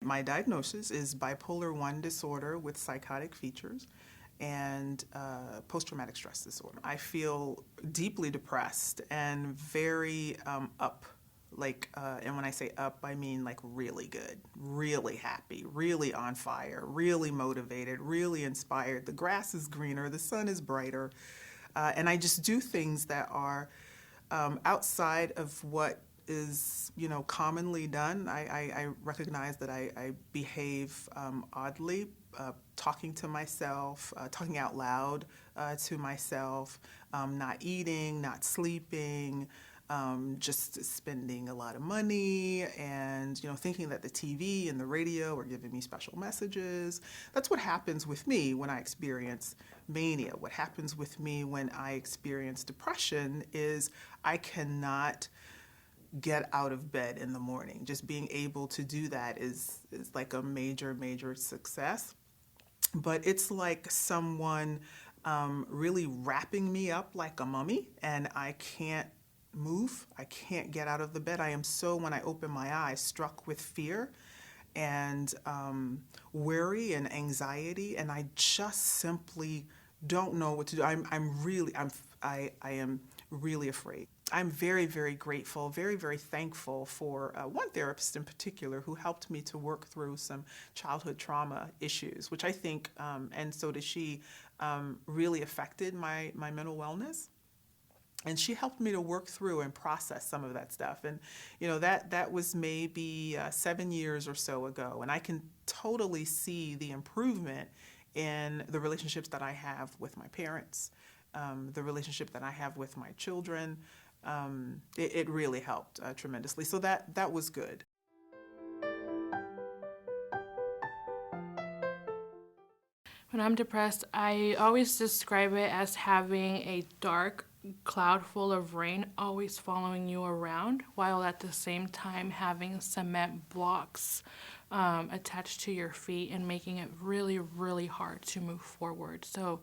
My diagnosis is bipolar 1 disorder with psychotic features and post-traumatic stress disorder. I feel deeply depressed and very up. And when I say up, I mean like really good, really happy, really on fire, really motivated, really inspired. The grass is greener, the sun is brighter, and I just do things that are outside of what is commonly done. I recognize that I behave oddly, talking to myself, talking out loud to myself, not eating, not sleeping, just spending a lot of money, and thinking that the TV and the radio are giving me special messages. That's what happens with me when I experience mania. What happens with me when I experience depression is I cannot get out of bed in the morning. Just being able to do that is like a major, major success. But it's like someone really wrapping me up like a mummy, and I can't move. I can't get out of the bed. I am so, when I open my eyes, struck with fear and worry and anxiety, and I just simply don't know what to do. I am really afraid. I'm very, very grateful, very, very thankful for one therapist in particular who helped me to work through some childhood trauma issues, which I think, and so did she, really affected my mental wellness. And she helped me to work through and process some of that stuff. And that was maybe 7 years or so ago. And I can totally see the improvement in the relationships that I have with my parents, the relationship that I have with my children. It really helped tremendously. So that was good. When I'm depressed, I always describe it as having a dark cloud full of rain always following you around, while at the same time having cement blocks attached to your feet and making it really, really hard to move forward. So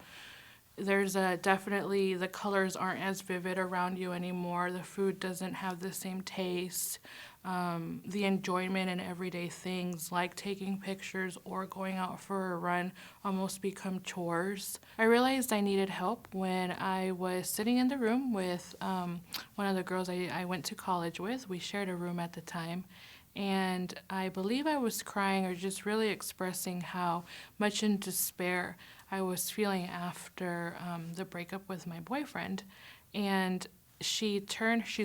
there's definitely the colors aren't as vivid around you anymore. The food doesn't have the same taste. The enjoyment in everyday things like taking pictures or going out for a run almost become chores. I realized I needed help when I was sitting in the room with one of the girls I went to college with. We shared a room at the time. And I believe I was crying or just really expressing how much in despair I was feeling after the breakup with my boyfriend. And she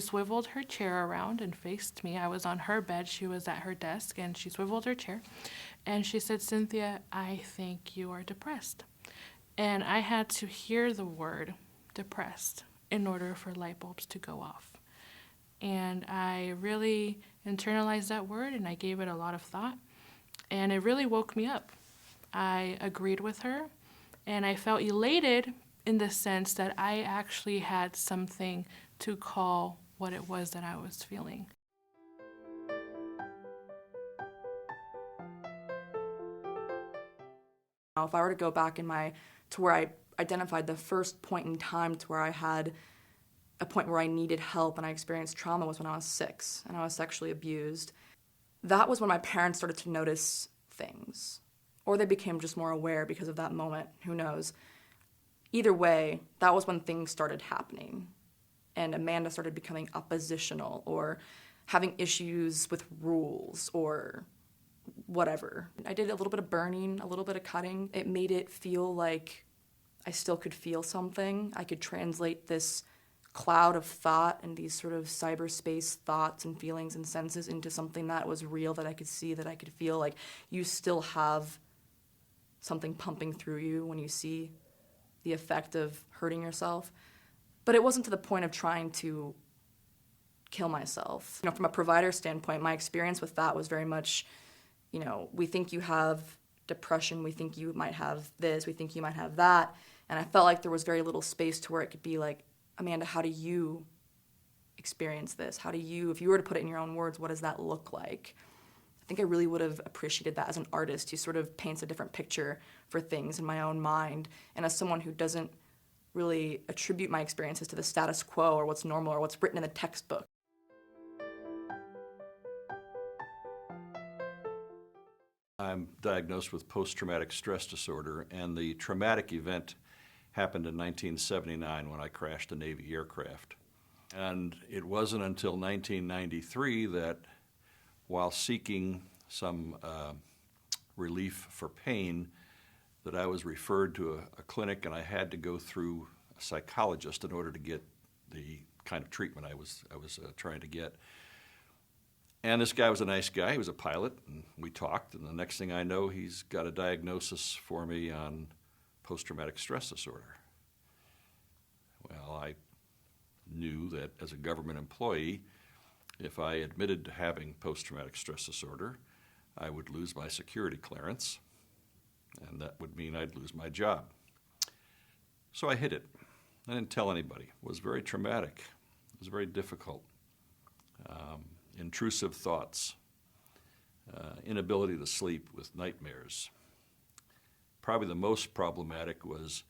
swiveled her chair around and faced me. I was on her bed, she was at her desk, and she swiveled her chair. And she said, "Cynthia, I think you are depressed." And I had to hear the word depressed in order for light bulbs to go off. And I really internalized that word and I gave it a lot of thought. And it really woke me up. I agreed with her and I felt elated in the sense that I actually had something to call what it was that I was feeling. Now, if I were to go back to where I identified the first point in time to where I had a point where I needed help and I experienced trauma was when I was 6 and I was sexually abused. That was when my parents started to notice things, or they became just more aware because of that moment, who knows. Either way, that was when things started happening and Amanda started becoming oppositional or having issues with rules or whatever. I did a little bit of burning, a little bit of cutting. It made it feel like I still could feel something. I could translate this cloud of thought and these sort of cyberspace thoughts and feelings and senses into something that was real, that I could see, that I could feel. Like you still have something pumping through you when you see the effect of hurting yourself. But it wasn't to the point of trying to kill myself. From a provider standpoint, my experience with that was very much, we think you have depression, we think you might have this, we think you might have that. And I felt like there was very little space to where it could be like, Amanda, how do you experience this? How do you, if you were to put it in your own words, what does that look like? I think I really would have appreciated that as an artist who sort of paints a different picture for things in my own mind, and as someone who doesn't really attribute my experiences to the status quo or what's normal or what's written in the textbook. I'm diagnosed with post-traumatic stress disorder, and the traumatic event happened in 1979 when I crashed a Navy aircraft. And it wasn't until 1993 that, while seeking some relief for pain, that I was referred to a clinic, and I had to go through a psychologist in order to get the kind of treatment I was trying to get. And this guy was a nice guy. He was a pilot, and we talked, and the next thing I know, he's got a diagnosis for me on post-traumatic stress disorder. Well, I knew that as a government employee, if I admitted to having post-traumatic stress disorder, I would lose my security clearance, and that would mean I'd lose my job. So I hid it. I didn't tell anybody. It was very traumatic. It was very difficult. Intrusive thoughts, inability to sleep with nightmares. Probably the most problematic was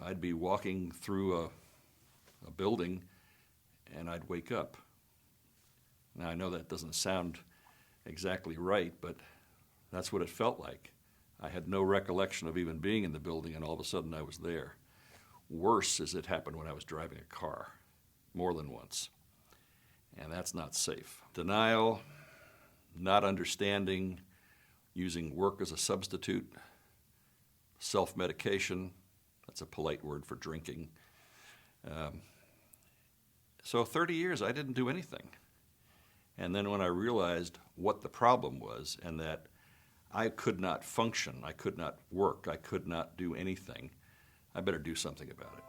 I'd be walking through a building and I'd wake up. Now I know that doesn't sound exactly right, but that's what it felt like. I had no recollection of even being in the building, and all of a sudden I was there. Worse is it happened when I was driving a car, more than once. And that's not safe. Denial, not understanding, using work as a substitute, self-medication, that's a polite word for drinking. So 30 years I didn't do anything. And then when I realized what the problem was and that I could not function, I could not work, I could not do anything, I better do something about it.